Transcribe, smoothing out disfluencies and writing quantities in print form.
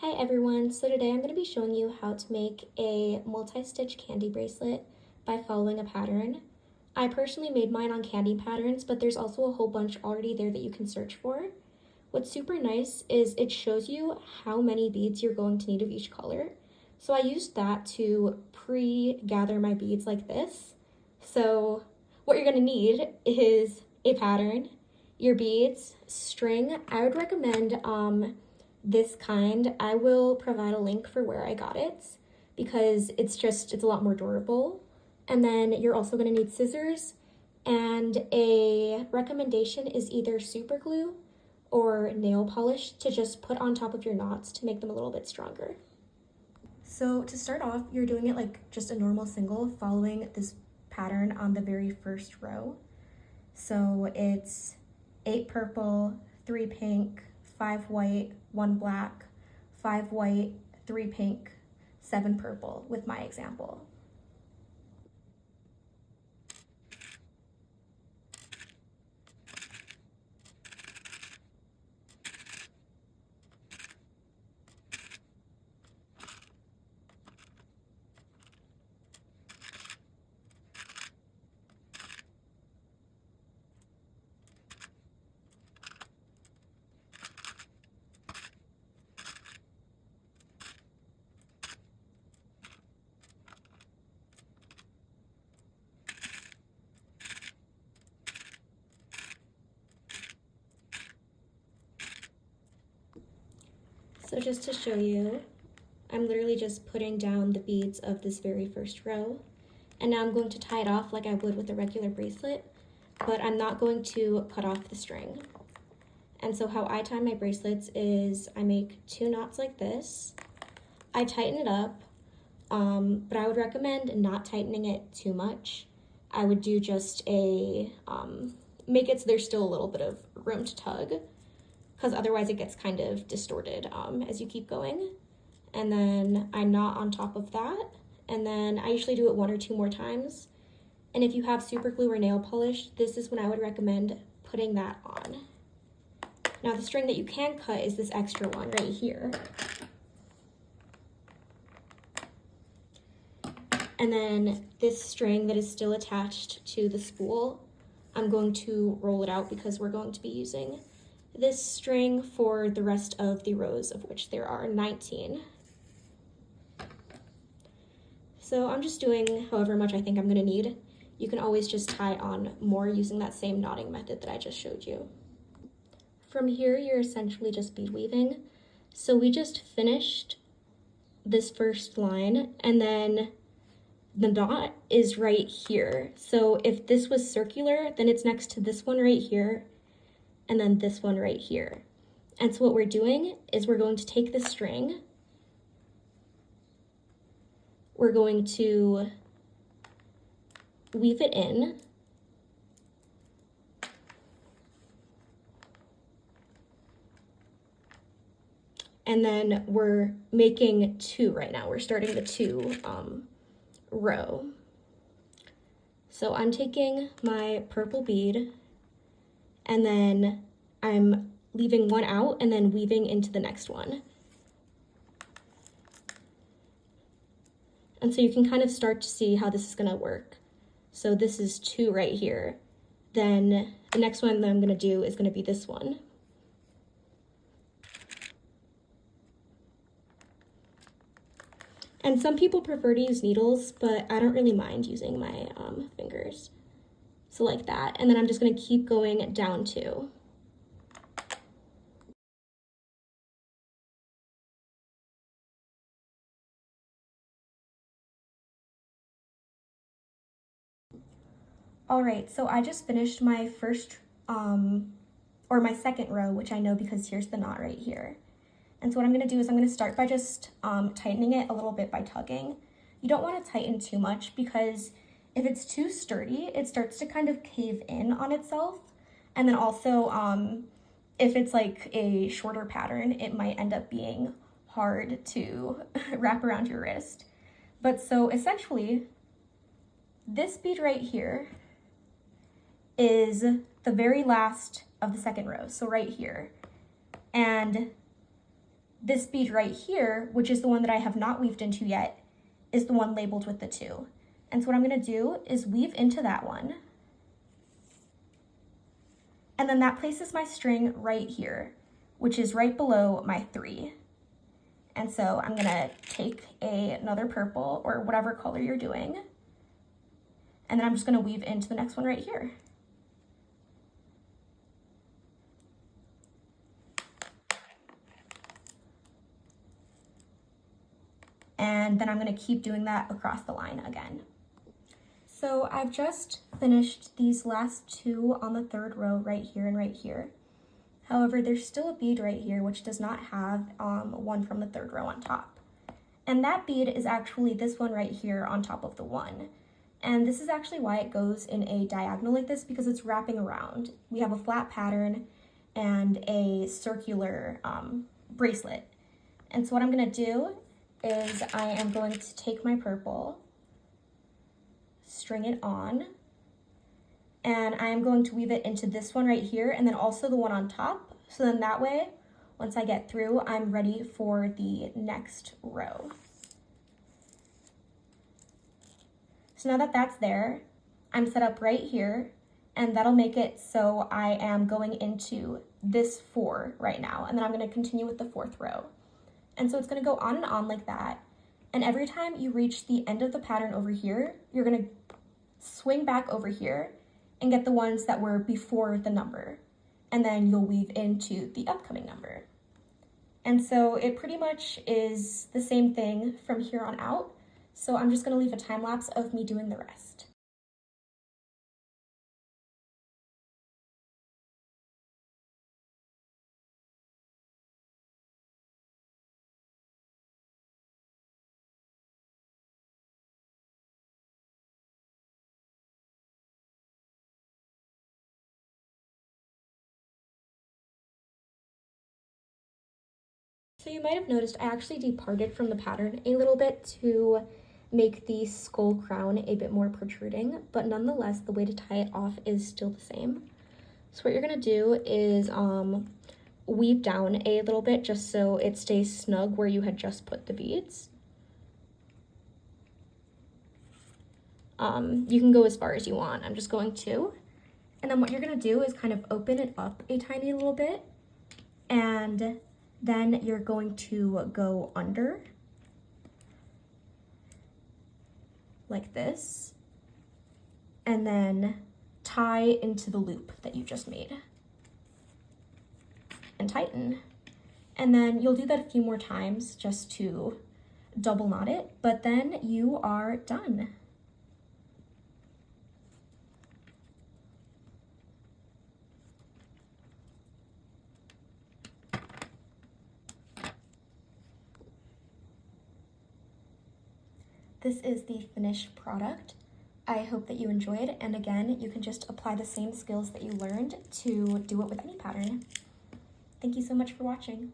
Hi everyone, so today I'm going to be showing you how to make a multi-stitch candy bracelet by following a pattern. I personally made mine on candy patterns, but there's also a whole bunch already there that you can search for. What's super nice is it shows you how many beads you're going to need of each color. So I used that to pre-gather my beads like this. So what you're going to need is a pattern, your beads, string. I would recommend this kind. I will provide a link for where I got it because it's a lot more durable. And then you're also going to need scissors, and a recommendation is either super glue or nail polish to just put on top of your knots to make them a little bit stronger. So to start off, you're doing it like just a normal single, following this pattern on the very first row. So it's 8 purple, 3 pink, 5 white, 1 black, 5 white, 3 pink, 7 purple with my example. So just to show you, I'm literally just putting down the beads of this very first row, and now I'm going to tie it off like I would with a regular bracelet, but I'm not going to cut off the string. And so how I tie my bracelets is I make 2 knots like this. I tighten it up, but I would recommend not tightening it too much. I would do just make it so there's still a little bit of room to tug, because otherwise it gets kind of distorted as you keep going. And then I knot on top of that, and then I usually do it 1 or 2 more times. And if you have super glue or nail polish, this is when I would recommend putting that on. Now the string that you can cut is this extra one right here. And then this string that is still attached to the spool, I'm going to roll it out because we're going to be using this string for the rest of the rows, of which there are 19. So I'm just doing however much I think I'm gonna need. You can always just tie on more using that same knotting method that I just showed you. From here, you're essentially just bead weaving. So we just finished this first line, and then the knot is right here. So if this was circular, then it's next to this one right here, and then this one right here. And so what we're doing is we're going to take the string, we're going to weave it in, and then we're making 2 right now. We're starting the 2 row. So I'm taking my purple bead, and then I'm leaving 1 out and then weaving into the next one. And so you can kind of start to see how this is gonna work. So this is 2 right here. Then the next one that I'm gonna do is gonna be this one. And some people prefer to use needles, but I don't really mind using my fingers. So like that, and then I'm just gonna keep going down 2. All right, so I just finished my first, or my second row, which I know because here's the knot right here. And so what I'm gonna do is I'm gonna start by just tightening it a little bit by tugging. You don't wanna tighten too much because if it's too sturdy, it starts to kind of cave in on itself. And then also, if it's like a shorter pattern, it might end up being hard to wrap around your wrist. But so essentially, this bead right here is the very last of the second row, so right here. And this bead right here, which is the one that I have not weaved into yet, is the one labeled with the 2. And so what I'm gonna do is weave into that one. And then that places my string right here, which is right below my 3. And so I'm gonna take another purple or whatever color you're doing, and then I'm just gonna weave into the next one right here. And then I'm gonna keep doing that across the line again. So I've just finished these last 2 on the 3rd row right here and right here. However, there's still a bead right here which does not have one from the 3rd row on top. And that bead is actually this one right here on top of the 1. And this is actually why it goes in a diagonal like this, because it's wrapping around. We have a flat pattern and a circular bracelet. And so what I'm gonna do is I am going to take my purple, string it on, and I am going to weave it into this one right here and then also the one on top. So then that way, once I get through, I'm ready for the next row. So now that that's there, I'm set up right here, and that'll make it so I am going into this 4 right now, and then I'm gonna continue with the 4th row. And so it's gonna go on and on like that. And every time you reach the end of the pattern over here, you're gonna swing back over here and get the ones that were before the number. And then you'll weave into the upcoming number. And so it pretty much is the same thing from here on out. So I'm just gonna leave a time lapse of me doing the rest. So you might have noticed I actually departed from the pattern a little bit to make the skull crown a bit more protruding, but nonetheless, the way to tie it off is still the same. So what you're gonna do is weave down a little bit just so it stays snug where you had just put the beads. You can go as far as you want. I'm just going to. And then what you're gonna do is kind of open it up a tiny little bit, and then you're going to go under like this, and then tie into the loop that you just made and tighten. And then you'll do that a few more times just to double knot it, but then you are done. This is the finished product. I hope that you enjoyed, and again, you can just apply the same skills that you learned to do it with any pattern. Thank you so much for watching.